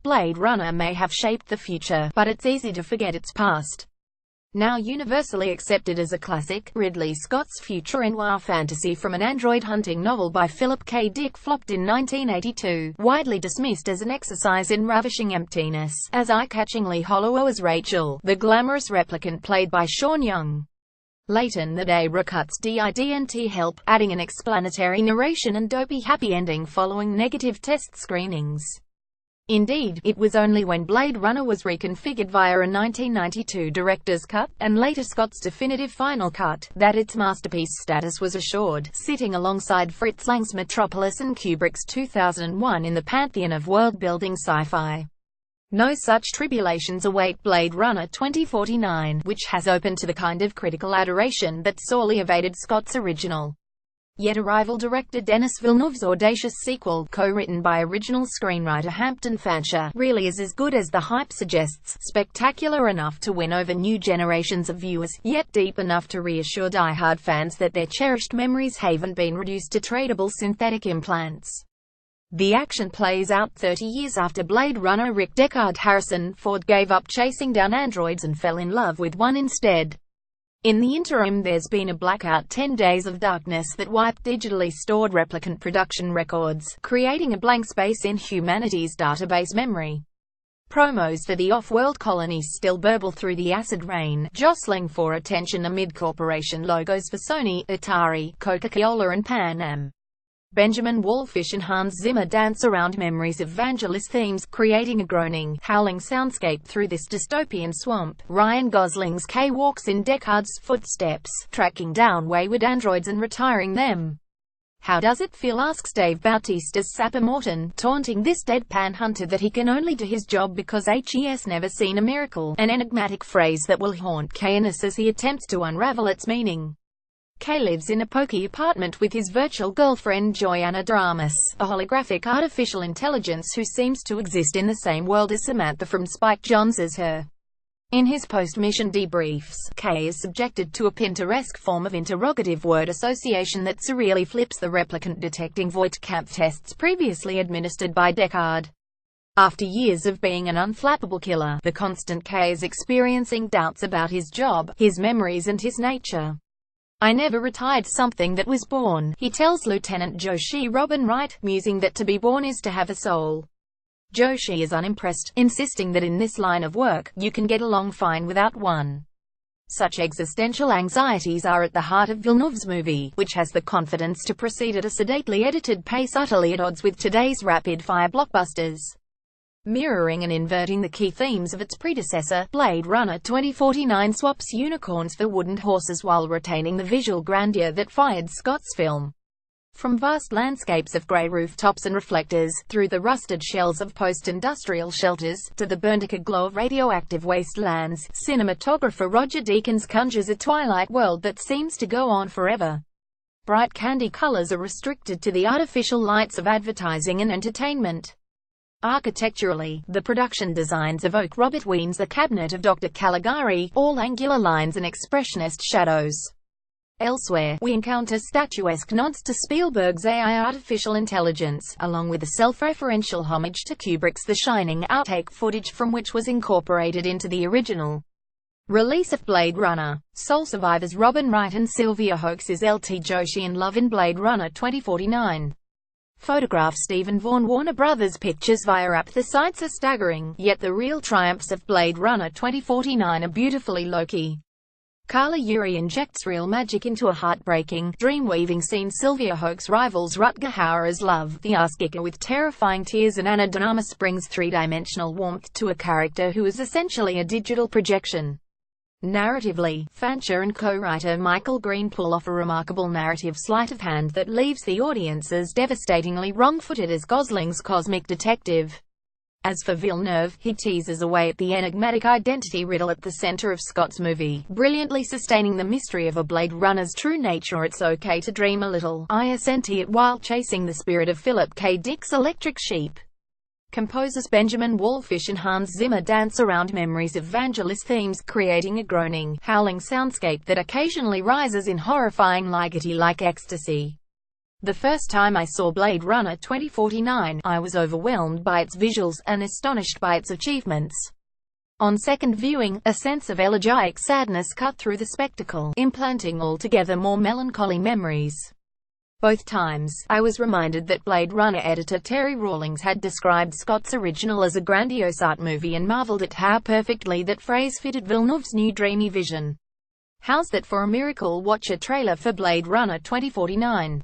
Blade Runner may have shaped the future, but it's easy to forget its past. Now universally accepted as a classic, Ridley Scott's future noir fantasy from an android hunting novel by Philip K. Dick flopped in 1982, widely dismissed as an exercise in ravishing emptiness, as eye-catchingly hollow as Rachel, the glamorous replicant played by Sean Young. Late in the day recuts didn't help, adding an explanatory narration and dopey happy ending following negative test screenings. Indeed, it was only when Blade Runner was reconfigured via a 1992 director's cut, and later Scott's definitive final cut, that its masterpiece status was assured, sitting alongside Fritz Lang's Metropolis and Kubrick's 2001 in the pantheon of world-building sci-fi. No such tribulations await Blade Runner 2049, which has opened to the kind of critical adoration that sorely evaded Scott's original. Yet a rival director Denis Villeneuve's audacious sequel, co-written by original screenwriter Hampton Fancher, really is as good as the hype suggests, spectacular enough to win over new generations of viewers, yet deep enough to reassure die-hard fans that their cherished memories haven't been reduced to tradable synthetic implants. The action plays out 30 years after Blade Runner. Rick Deckard Harrison Ford gave up chasing down androids and fell in love with one instead. In the interim, there's been a blackout 10 days of darkness that wiped digitally stored replicant production records, creating a blank space in humanity's database memory. Promos for the off-world colonies still burble through the acid rain, jostling for attention amid corporation logos for Sony, Atari, Coca-Cola and Pan Am. Benjamin Wallfisch and Hans Zimmer dance around memories of Vangelis themes, creating a groaning, howling soundscape through this dystopian swamp. Ryan Gosling's Kay walks in Deckard's footsteps, tracking down wayward androids and retiring them. How does it feel, asks Dave Bautista's Sapper Morton, taunting this deadpan hunter that he can only do his job because he's never seen a miracle, an enigmatic phrase that will haunt Kayanis as he attempts to unravel its meaning. Kay lives in a pokey apartment with his virtual girlfriend Joanna Dramas, a holographic artificial intelligence who seems to exist in the same world as Samantha from Spike Jonze's Her. In his post-mission debriefs, Kay is subjected to a Pinteresque form of interrogative word association that surreally flips the replicant detecting Voight-Kampff tests previously administered by Deckard. After years of being an unflappable killer, the constant Kay is experiencing doubts about his job, his memories and his nature. "I never retired something that was born," he tells Lieutenant Joshi Robin Wright, musing that to be born is to have a soul. Joshi is unimpressed, insisting that in this line of work, you can get along fine without one. Such existential anxieties are at the heart of Villeneuve's movie, which has the confidence to proceed at a sedately edited pace utterly at odds with today's rapid-fire blockbusters. Mirroring and inverting the key themes of its predecessor, Blade Runner 2049 swaps unicorns for wooden horses while retaining the visual grandeur that fired Scott's film. From vast landscapes of grey rooftops and reflectors, through the rusted shells of post-industrial shelters, to the burnt-acre glow of radioactive wastelands, cinematographer Roger Deakins conjures a twilight world that seems to go on forever. Bright candy colors are restricted to the artificial lights of advertising and entertainment. Architecturally, the production designs evoke Robert Wiene's The Cabinet of Dr. Caligari, all angular lines and expressionist shadows. Elsewhere, we encounter statuesque nods to Spielberg's AI artificial intelligence, along with a self-referential homage to Kubrick's The Shining, outtake footage from which was incorporated into the original release of Blade Runner. Soul survivors Robin Wright and Sylvia Hoeks LT Joshi in love in Blade Runner 2049. Photograph Stephen Vaughn. Warner Brothers Pictures via app. The sights are staggering, yet the real triumphs of Blade Runner 2049 are beautifully low-key. Carla Yuri injects real magic into a heartbreaking, dream-weaving scene. Sylvia Hoeks rivals Rutger Hauer's love, the ass-kicker with terrifying tears, and Anna de Armas brings three-dimensional warmth to a character who is essentially a digital projection. Narratively, Fancher and co-writer Michael Green pull off a remarkable narrative sleight of hand that leaves the audience as devastatingly wrong-footed as Gosling's cosmic detective. As for Villeneuve, he teases away at the enigmatic identity riddle at the center of Scott's movie, brilliantly sustaining the mystery of a Blade Runner's true nature. It's okay to dream a little, isn't it, while chasing the spirit of Philip K. Dick's Electric Sheep. Composers Benjamin Wallfisch and Hans Zimmer dance around memories of Vangelis themes, creating a groaning, howling soundscape that occasionally rises in horrifying ligety-like ecstasy. The first time I saw Blade Runner 2049, I was overwhelmed by its visuals, and astonished by its achievements. On second viewing, a sense of elegiac sadness cut through the spectacle, implanting altogether more melancholy memories. Both times, I was reminded that Blade Runner editor Terry Rawlings had described Scott's original as a grandiose art movie and marveled at how perfectly that phrase fitted Villeneuve's new dreamy vision. How's that for a miracle? Watch a trailer for Blade Runner 2049.